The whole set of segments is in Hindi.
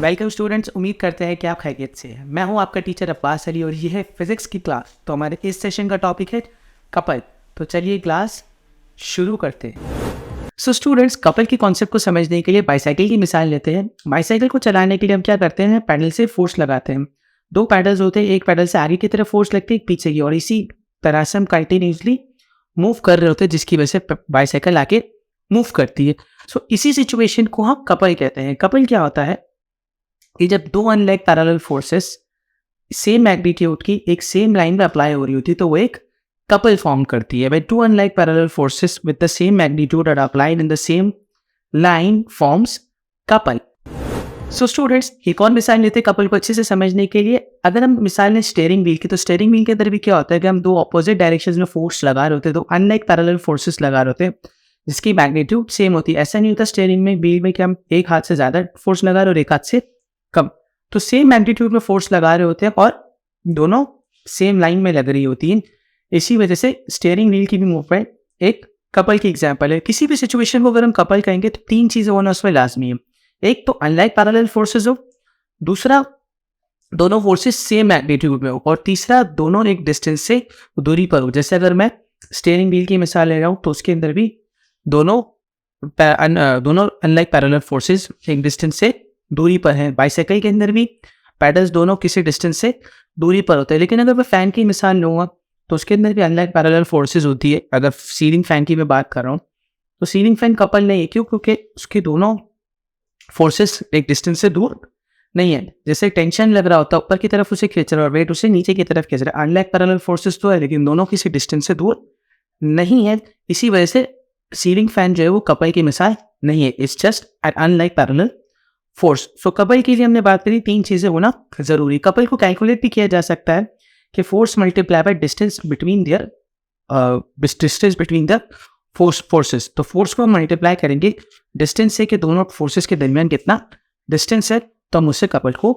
वेलकम स्टूडेंट्स, उम्मीद करते हैं कि आप खैरियत से हैं। मैं हूं आपका टीचर अब्बास अली और ये है फिज़िक्स की क्लास। तो हमारे इस सेशन का टॉपिक है कपल। तो चलिए क्लास शुरू करते हैं। सो स्टूडेंट्स, कपल की कॉन्सेप्ट को समझने के लिए बाईसाइकिल की मिसाल लेते हैं। बाईसाइकिल को चलाने के लिए हम क्या करते हैं, पैडल से फोर्स लगाते हैं। दो पैडल्स होते हैं, एक पैडल से आगे की तरफ फोर्स लगती है, एक पीछे की, और इसी तरह से हम कंटिन्यूसली मूव कर रहे होते हैं, जिसकी वजह से बाईसाइकिल आगे मूव करती है। सो इसी सिचुएशन को हम कपल कहते हैं। कपल क्या होता है कि जब दो unlike parallel forces same magnitude की एक सेम लाइन में अप्लाई हो रही होती है तो वो एक कपल फॉर्म करती है। When two unlike parallel forces with the same magnitude are applied in the same line forms couple. So students, एक और मिसाल लेते हैं कपल को अच्छे से समझने के लिए। अगर हम मिसाल लें स्टीयरिंग व्हील की, तो स्टीयरिंग व्हील के अंदर भी क्या होता है कि हम दो अपोजिट डायरेक्शंस में फोर्स लगा रहे होते हैं, तो अनलाइक पैरेलल फोर्सेस लगा रहे होते हैं जिसकी मैग्नीट्यूड सेम होती है। ऐसा नहीं होता स्टीयरिंग में व्हील में कि हम एक हाथ से ज्यादा फोर्स लगा रहे हो और एक हाथ से कम, तो सेम मैग्नीट्यूड में फोर्स लगा रहे होते हैं और दोनों सेम लाइन में लग रही होती हैं। इसी वजह से स्टीयरिंग व्हील की भी मूवमेंट एक कपल की एग्जांपल है। किसी भी सिचुएशन को अगर हम कपल कहेंगे तो तीन चीजें होना उसमें लाजमी है। एक तो अनलाइक पैरेलल फोर्सेस हो, दूसरा दोनों फोर्सेस सेम मैग्नीट्यूड में हो, और तीसरा दोनों एक डिस्टेंस से दूरी पर हो। जैसे अगर मैं स्टीयरिंग व्हील की मिसाल ले रहा हूँ तो उसके अंदर भी दोनों अनलाइक पैरेलल फोर्सेस एक डिस्टेंस से दूरी पर है। बाईसाइकिल के अंदर भी पैडल्स दोनों किसी डिस्टेंस से दूरी पर होते हैं। लेकिन अगर मैं फैन की मिसाल लूँगा तो उसके अंदर भी अनलाइक पैरेलल फोर्सेस होती है। अगर सीलिंग फैन की मैं बात कर रहा हूँ तो सीलिंग फैन कपल नहीं है। क्यों? क्योंकि उसके दोनों फोर्सेस एक डिस्टेंस से दूर नहीं है। जैसे टेंशन लग रहा होता है ऊपर की तरफ उसे खींच रहा है और वेट उसे नीचे की तरफ खींच रहा है। अनलाइक पैरेलल फोर्सेस तो है लेकिन दोनों किसी डिस्टेंस से दूर नहीं है। इसी वजह से सीलिंग फैन जो है वो कपल की मिसाल नहीं है। It's just an unlike parallel force. So couple के लिए हमने बात करी, तीन चीजें होना जरूरी। कपल को कैलकुलेट भी किया जा सकता है कि force multiply by distance between the forces. तो फोर्स को हम मल्टीप्लाई करेंगे डिस्टेंस से कि दोनों फोर्सेस के दरमियान कितना डिस्टेंस है, तो हम उससे कपल को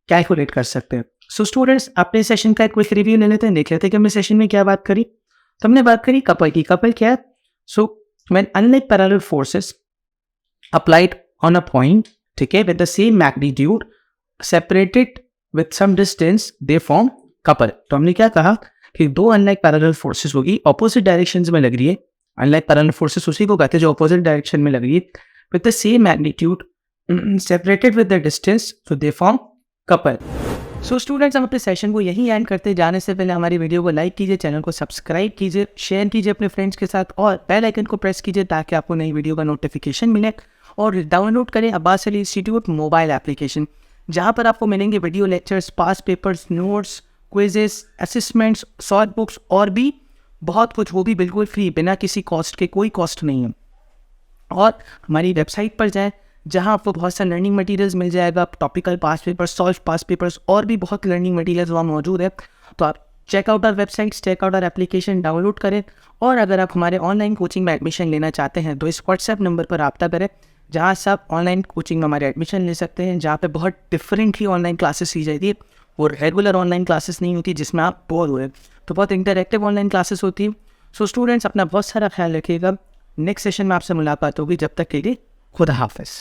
कैलकुलेट कर सकते हैं। सो स्टूडेंट्स, अपने सेशन का एक क्विक रिव्यू ले लेते हैं, देख लेते हैं कि हमने सेशन में क्या बात करी। तो हमने बात करी कपल की। कपल क्या है? So when unlike parallel forces applied on a point, ठीक है, with the same magnitude separated with some distance, they form couple. तो हमने क्या कहा कि दो अनलाइक पैरेलल फोर्सेस होगी, ऑपोजिट डायरेक्शंस में लग रही है। अनलाइक पैरेलल फोर्सेस उसी को कहते हैं जो ऑपोजिट डायरेक्शन में लग रही है, with the same magnitude separated with the distance, so they form couple. So students, हम अपने सेशन को यहीं एंड करते हैं। जाने से पहले हमारी वीडियो को लाइक कीजिए, चैनल को सब्सक्राइब कीजिए, शेयर कीजिए अपने फ्रेंड्स के साथ और बेल आइकन को प्रेस कीजिए ताकि आपको नई वीडियो का नोटिफिकेशन मिले। और डाउनलोड करें Abbas Ali institute mobile application, जहां पर आपको मिलेंगे video lectures, past papers, notes, quizzes, assessments, short books और भी बहुत कुछ, वो भी बिल्कुल फ्री, बिना किसी कॉस्ट के। कोई कॉस्ट नहीं है। और हमारी वेबसाइट पर जाएं जहां आपको बहुत सारे लर्निंग मटेरियल्स मिल जाएगा, topical past papers, solve past papers और भी बहुत लर्निंग मटेरियल्स वहाँ मौजूद है। तो आप check out our website, check out our application, download करें। और अगर आप हमारे ऑनलाइन कोचिंग में एडमिशन लेना चाहते हैं तो इस व्हाट्सएप नंबर पर रब्ता करें, जहाँ से आप ऑनलाइन कोचिंग में हमारे एडमिशन ले सकते हैं, जहाँ पे बहुत डिफरेंटली ऑनलाइन क्लासेस ली जाती है और रेगुलर ऑनलाइन क्लासेस नहीं होती जिसमें आप बोर हुए, तो बहुत इंटरैक्टिव ऑनलाइन क्लासेस होती है। सो स्टूडेंट्स, अपना बहुत सारा ख्याल रखिएगा। नेक्स्ट सेशन में आपसे मुलाकात होगी। जब तक के लिए खुदा हाफिज़।